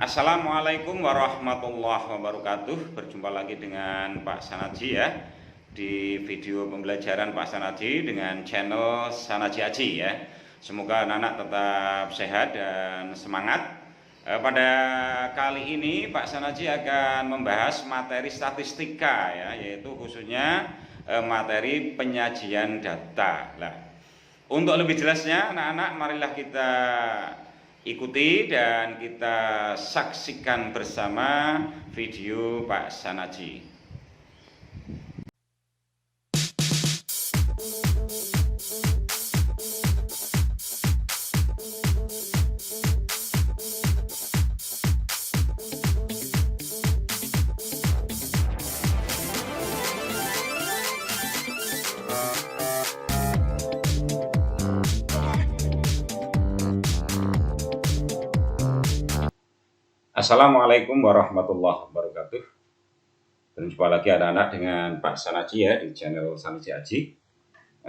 Assalamualaikum warahmatullahi wabarakatuh. Berjumpa lagi dengan Pak Sanaji ya, di video pembelajaran Pak Sanaji dengan channel Sanaji Aji ya. Semoga anak-anak tetap sehat dan semangat. Pada kali ini Pak Sanaji akan membahas materi statistika ya, yaitu khususnya materi penyajian data. Nah, untuk lebih jelasnya anak-anak, marilah kita ikuti dan kita saksikan bersama video Pak Sanaji. Assalamualaikum warahmatullahi wabarakatuh. Berjumpa lagi anak-anak dengan Pak Sanaji ya di channel Sanaji Aji.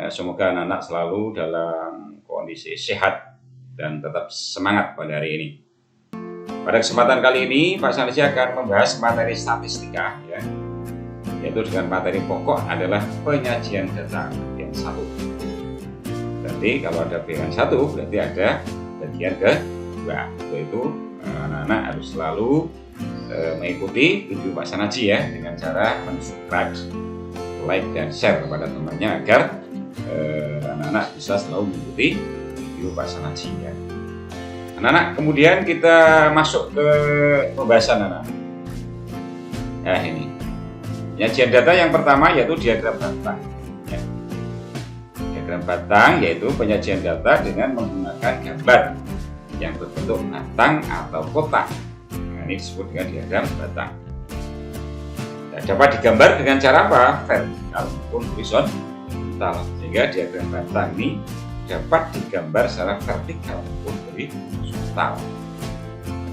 Semoga anak-anak selalu dalam kondisi sehat dan tetap semangat pada hari ini. Pada kesempatan kali ini Pak Sanaji akan membahas materi statistika ya, yaitu dengan materi pokok adalah penyajian data bagian 1. Berarti kalau ada bagian 1 berarti ada bagian kedua, yaitu anak-anak harus selalu mengikuti video Pak Sanaji ya dengan cara subscribe, like dan share kepada temannya agar anak-anak bisa selalu mengikuti video Pak Sanaji ya. Anak-anak, kemudian kita masuk ke pembahasan anak. Nah ini penyajian data yang pertama yaitu diagram batang ya. Diagram batang yaitu penyajian data dengan menggunakan gambar yang berbentuk batang atau kotak. Nah, ini disebut dengan diagram batang. Nah, dapat digambar dengan cara apa? Vertikal maupun horizontal. Sehingga diagram batang ini dapat digambar secara vertikal maupun horizontal.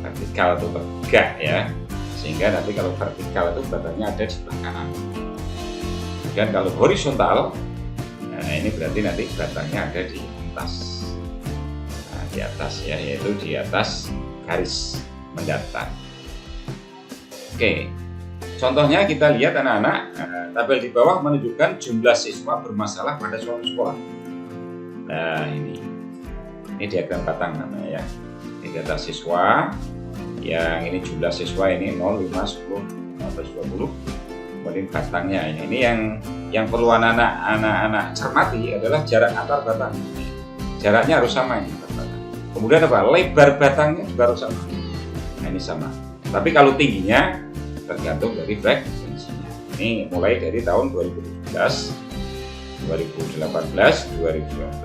Vertikal itu tegak ya, sehingga nanti kalau vertikal itu batangnya ada di sebelah kanan. Kemudian kalau horizontal, nah ini berarti nanti batangnya ada di atas. Di atas ya, yaitu di atas garis mendatar. Oke, contohnya kita lihat anak-anak, tabel di bawah menunjukkan jumlah siswa bermasalah pada suatu sekolah. Nah ini diagram batang namanya ya. Ini data siswa, yang ini jumlah siswa ini 0, 5, 10, 15, 20. Kemudian batangnya ini yang perlu anak-anak cermati adalah jarak antar batang. Jaraknya harus sama ini. Kemudian apa? Lebar batangnya juga harus sama. Nah ini sama. Tapi kalau tingginya tergantung dari frekuensinya. Ini mulai dari tahun 2017, 2018, 2019,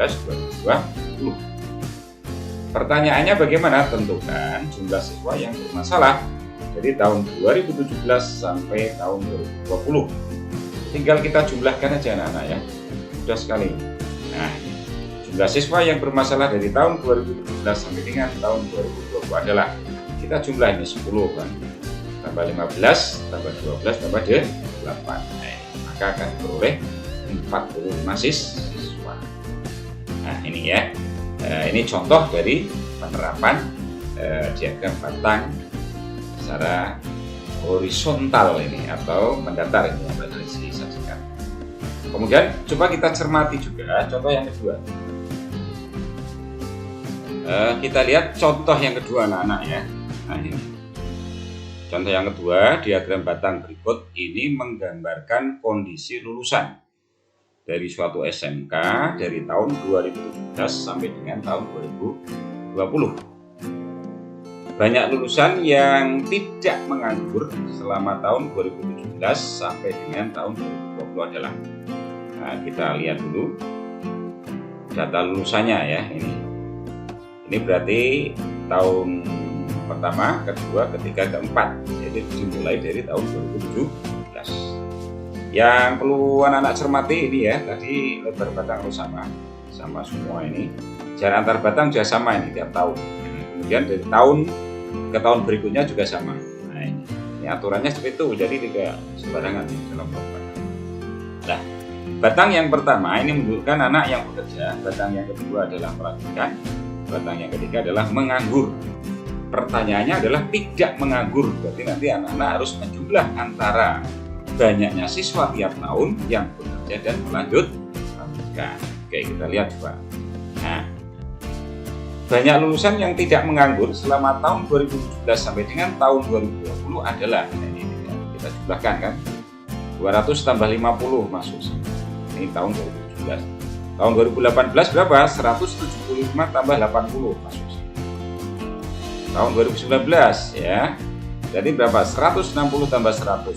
2020. Pertanyaannya bagaimana? Tentukan jumlah siswa yang bermasalah dari tahun 2017 sampai tahun 2020. Tinggal kita jumlahkan aja anak-anak ya. Mudah sekali. Nah, jumlah siswa yang bermasalah dari tahun 2017 sampai dengan tahun 2020 adalah, kita jumlah ini 10 kan, tambah 15, tambah 12, tambah 8. Maka akan diperoleh 45 siswa. Nah ini ya, ini contoh dari penerapan diagram batang secara horizontal ini atau mendatar ini yang tadi disajikan. Kemudian coba kita cermati juga contoh yang kedua. Kita lihat contoh yang kedua anak-anak ya. Nah ini contoh yang kedua, diagram batang berikut ini menggambarkan kondisi lulusan dari suatu SMK dari tahun 2017 sampai dengan tahun 2020. Banyak lulusan yang tidak menganggur selama tahun 2017 sampai dengan tahun 2020 adalah, nah, kita lihat dulu data lulusannya ya. Ini berarti tahun pertama, kedua, ketiga, keempat. Jadi dimulai dari tahun 2017. Yang perlu anak-anak cermati ini ya, tadi lebar batang harus sama semua ini. Jarak antar batang juga sama ini tiap tahun. Kemudian dari tahun ke tahun berikutnya juga sama. Nah ini aturannya seperti itu, jadi tidak sembarangan dalam batang. Nah, batang yang pertama ini menunjukkan anak yang bekerja. Batang yang kedua adalah melakukan. Batang yang ketiga adalah menganggur. pertanyaannya adalah tidak menganggur. Berarti nanti anak-anak harus menjumlah antara banyaknya siswa tiap tahun yang bekerja dan melanjutkan. Oke, kita lihat coba. Nah, banyak lulusan yang tidak menganggur selama tahun 2017 sampai dengan tahun 2020 adalah, ini kita jumlahkan kan, 200 tambah 50 masuk. Ini tahun 2017. Tahun 2018 berapa? 175 tambah 80 masuk. Tahun 2019 ya. Jadi berapa? 160 tambah 100.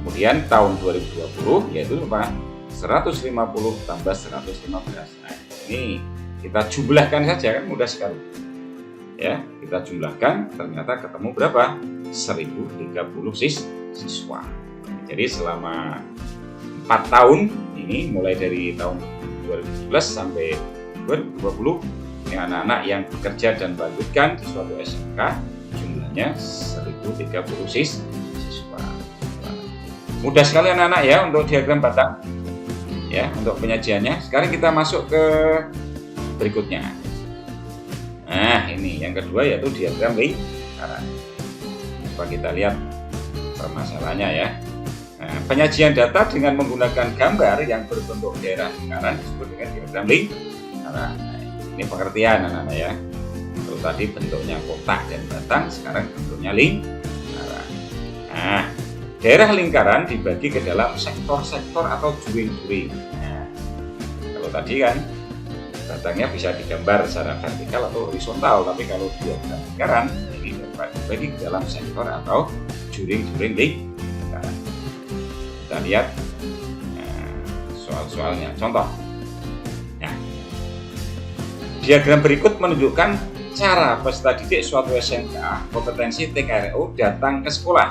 Kemudian tahun 2020 yaitu apa? 150 tambah 115. Nah, ini kita jumlahkan saja kan, mudah sekali. Ya, kita jumlahkan ternyata ketemu berapa? 1030 siswa. Jadi selama 4 tahun ini, mulai dari tahun 2011 sampai 2020, ini anak-anak yang bekerja dan melanjutkan di suatu SMK jumlahnya 1030 siswa. Mudah sekali anak-anak ya untuk diagram batang. Ya, untuk penyajiannya. Sekarang kita masuk ke berikutnya. Nah, ini yang kedua yaitu diagram lingkaran. Coba kita lihat permasalahannya ya. Nah, penyajian data dengan menggunakan gambar yang berbentuk daerah lingkaran disebut dengan diagram lingkaran. Nah, ini pengertian anak-anak ya. Kalau tadi bentuknya kotak dan batang, sekarang bentuknya lingkaran. Nah, daerah lingkaran dibagi ke dalam sektor-sektor atau juring-juring. Nah, kalau tadi kan batangnya bisa digambar secara vertikal atau horizontal, tapi kalau diagram lingkaran ini dibagi ke dalam sektor atau juring-juring lingkaran. Kita lihat soal-soalnya. Contoh, nah, diagram berikut menunjukkan cara peserta didik suatu SMK kompetensi TKRO datang ke sekolah.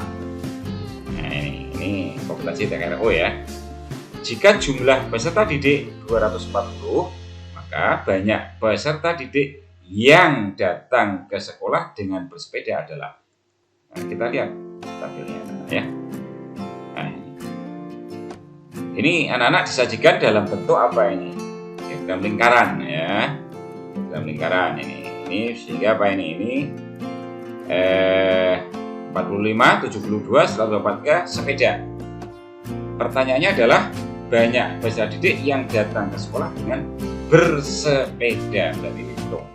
Nah, ini kompetensi TKRO ya. Jika jumlah peserta didik 240, maka banyak peserta didik yang datang ke sekolah dengan bersepeda adalah. Nah, kita lihat tabelnya ya. Nah, ini anak-anak disajikan dalam bentuk apa ini? Diagram lingkaran ya. Diagram lingkaran ini sehingga apa ini? Ini 45, 72, 183 sepeda. Pertanyaannya adalah banyak peserta didik yang datang ke sekolah dengan bersepeda. Berarti hitung.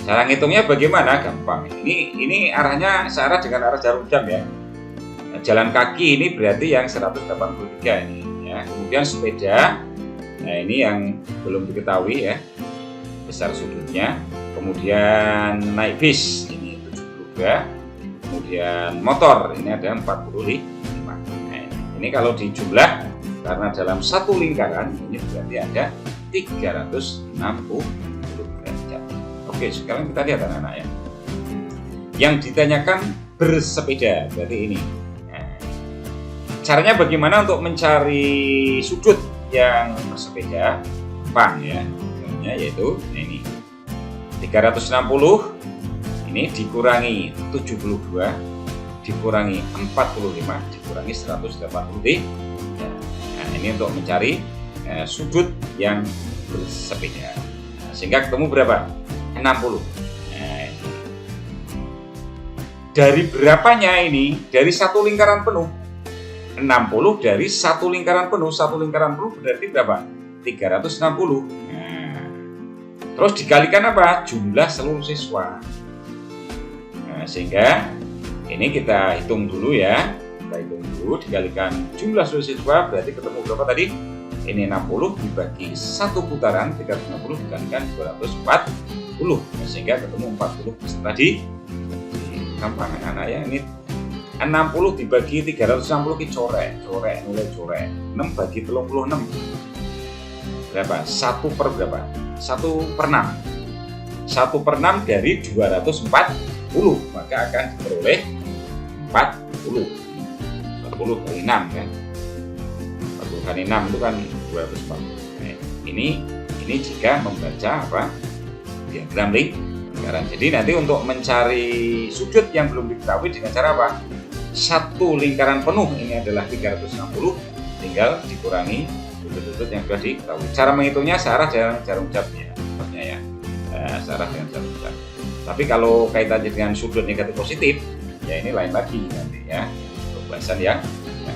Cara ngitungnya bagaimana? Gampang. Ini arahnya searah dengan arah jarum jam ya. Jalan kaki ini berarti yang 183 ini ya. Kemudian sepeda, nah ini yang belum diketahui ya besar sudutnya. Kemudian naik bis ini 72. Kemudian motor ini ada 45. Nah, ini kalau dijumlah karena dalam satu lingkaran ini berarti ada 360 derajat. Oke, sekarang kita lihat anak-anak ya. Yang ditanyakan bersepeda berarti ini. Caranya bagaimana untuk mencari sudut yang bersepeda? Gampang ya. Yaitu ini 360 ini dikurangi 72 dikurangi 45 dikurangi 180. Nah, ini untuk mencari sudut yang bersepeda. Nah, sehingga ketemu berapa? 60. Nah, dari berapanya ini? Dari satu lingkaran penuh. 60 dari satu lingkaran penuh. Satu lingkaran penuh berarti berapa? 360. Nah, terus dikalikan apa? Jumlah seluruh siswa. Nah, sehingga ini kita hitung dulu ya. Kita hitung dulu, dikalikan jumlah seluruh siswa berarti ketemu berapa tadi? Ini 60 dibagi satu putaran, 360 dikalikan 240. Nah, sehingga ketemu 40 peserta di gampang anak-anak ya. Ini 60 dibagi 360 ki corek, nilai corek. 6 bagi 36. Berapa? 1 per berapa? 1/6. 1/6 dari 240, maka akan diperoleh 40. 40 kali 6 kan. 40 kali 6 itu kan 240. Nah, ini jika membaca apa? Diagram lingkaran. Jadi nanti untuk mencari sudut yang belum diketahui dengan cara apa? Satu lingkaran penuh ini adalah 360, tinggal dikurangi sudut-sudut yang sudah diketahui. Cara menghitungnya searah dengan jarum jam ya, ya. Searah dengan jarum jam. Tapi kalau kaitannya dengan sudut negatif positif, ya ini lain lagi nanti ya, pembahasan yang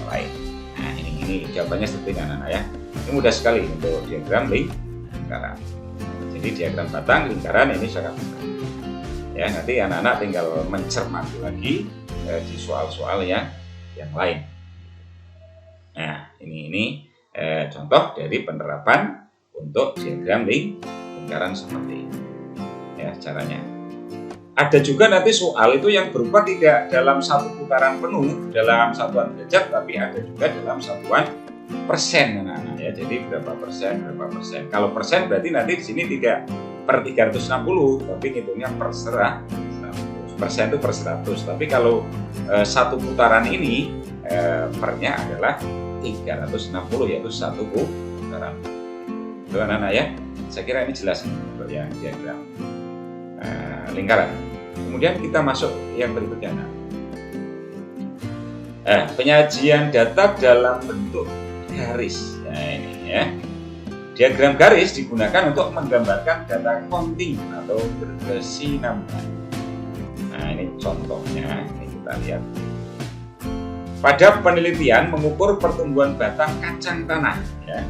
lain. Nah ini jawabannya seperti ini anak-anak ya. Ini mudah sekali untuk diagram lingkaran. Jadi diagram batang lingkaran ini sangat mudah. Ya nanti anak-anak tinggal mencermati lagi di soal-soal yang lain. Nah ini contoh dari penerapan untuk diagram lingkaran seperti ini. Ya caranya. Ada juga nanti soal itu yang berupa tidak dalam satu putaran penuh dalam satuan derajat, tapi ada juga dalam satuan persen anak-anak ya. Jadi berapa persen. Kalau persen berarti nanti di sini tidak per 360, tapi hitungnya per 100. Persen itu per 100. Tapi kalau satu putaran ini pernya adalah 360, yaitu satu putaran. Itu anak-anak ya. Saya kira ini jelas untuk yang diagram lingkaran. Kemudian kita masuk yang berikutnya. Penyajian data dalam bentuk garis. Nah ini ya. Diagram garis digunakan untuk menggambarkan data counting atau berkesinambungan. Nah ini contohnya, ini kita lihat. Pada penelitian mengukur pertumbuhan batang kacang tanah, ya,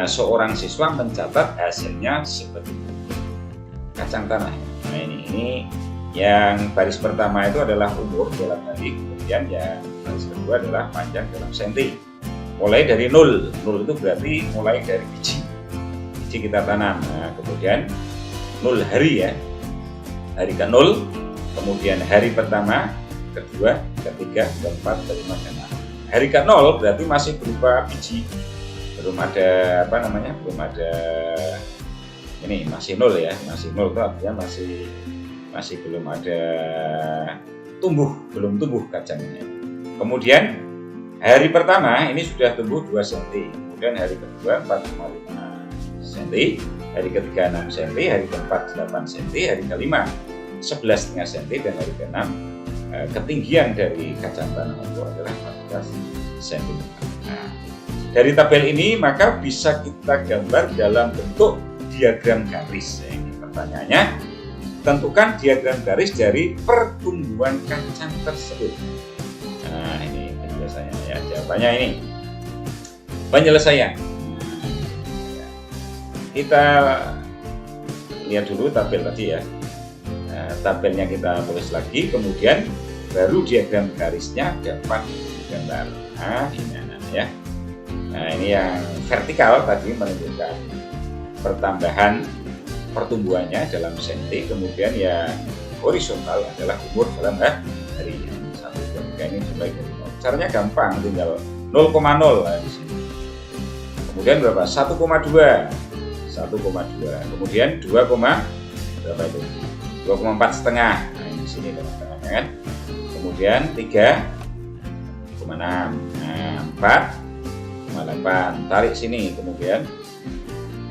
seorang siswa mencatat hasilnya seperti kacang tanah. Nah ini yang baris pertama itu adalah umur dalam hari, kemudian yang baris kedua adalah panjang dalam senti. Mulai dari 0 itu berarti mulai dari biji kita tanam. Nah, kemudian 0 hari ya, hari ke 0, kemudian hari pertama, kedua, ketiga, keempat, kelima, keenam. Hari ke 0 berarti masih berupa biji, belum ada belum ada ini, masih 0 ya, masih 0 itu artinya masih belum ada belum tumbuh kacangnya. Kemudian hari pertama ini sudah tumbuh 2 cm, kemudian hari kedua 4,5 cm, hari ketiga 6 cm, hari keempat 8 cm, hari kelima 11,5 cm, dan hari keenam ketinggian dari kacang tanah itu adalah 14 cm. Nah, dari tabel ini maka bisa kita gambar dalam bentuk diagram garis. Ini pertanyaannya, tentukan diagram garis dari pertumbuhan kacang tersebut. Nah ini penjelasannya ya, jawabannya ini penyelesaian. Kita lihat dulu tabel tadi ya. Tabelnya kita tulis lagi, kemudian baru diagram garisnya dapat digambar. Nah ini anak ya. Nah ini yang vertikal tadi menunjukkan pertambahan pertumbuhannya dalam senti, kemudian yang horizontal adalah umur dalam hari. 1, 2, 3 ini mulai dari 0. Caranya gampang, tinggal 0,0 di sini. Kemudian berapa? 1,2, kemudian 2, berapa itu? 2,4 setengah. Nah ini di sini teman-teman kan. Kemudian 3,6, nah 4,8. Tarik sini, kemudian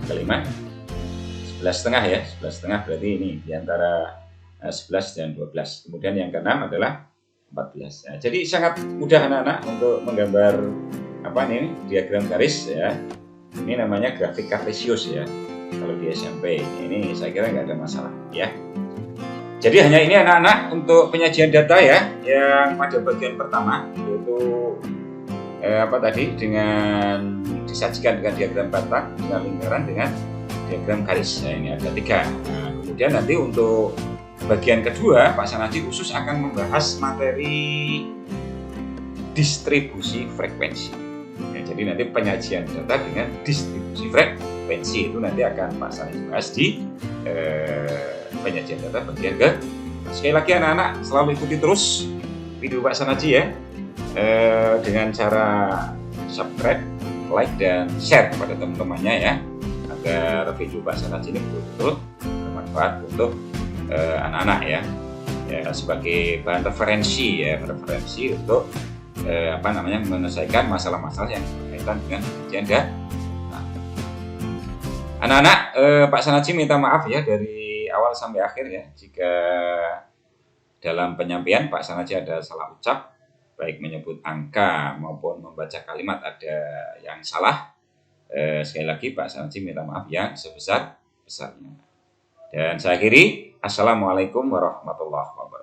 kelima 11,5 ya, 11,5 berarti ini diantara 11 dan 12. Kemudian yang keenam adalah 14. Nah, jadi sangat mudah anak-anak untuk menggambar diagram garis ya. Ini namanya grafik kartesius ya. Kalau di SMP ini saya kira nggak ada masalah ya. Jadi hanya ini anak-anak untuk penyajian data ya, yang pada bagian pertama yaitu dengan disajikan dengan diagram batang, dengan lingkaran, dengan diagram garis. Nah, ini ada 3. Nah, kemudian nanti untuk bagian kedua Pak Sanaji khusus akan membahas materi distribusi frekuensi. Ya, jadi nanti penyajian data dengan distribusi frekuensi itu nanti akan Pak Sanaji bahas di penyajian data bagian ke. Sekali lagi anak-anak selalu ikuti terus video Pak Sanaji ya, dengan cara subscribe, like, dan share kepada teman-temannya ya, agar video Pak Sanaji ini betul-betul bermanfaat untuk anak-anak ya, sebagai bahan referensi untuk menyelesaikan masalah-masalah yang berkaitan dengan penyajian data. Anak-anak, Pak Sanaji minta maaf ya dari awal sampai akhir ya, jika dalam penyampaian Pak Sanaji ada salah ucap, baik menyebut angka maupun membaca kalimat ada yang salah. Sekali lagi Pak Sanaji minta maaf yang sebesar-besarnya. Dan saya akhiri, Assalamualaikum warahmatullahi wabarakatuh.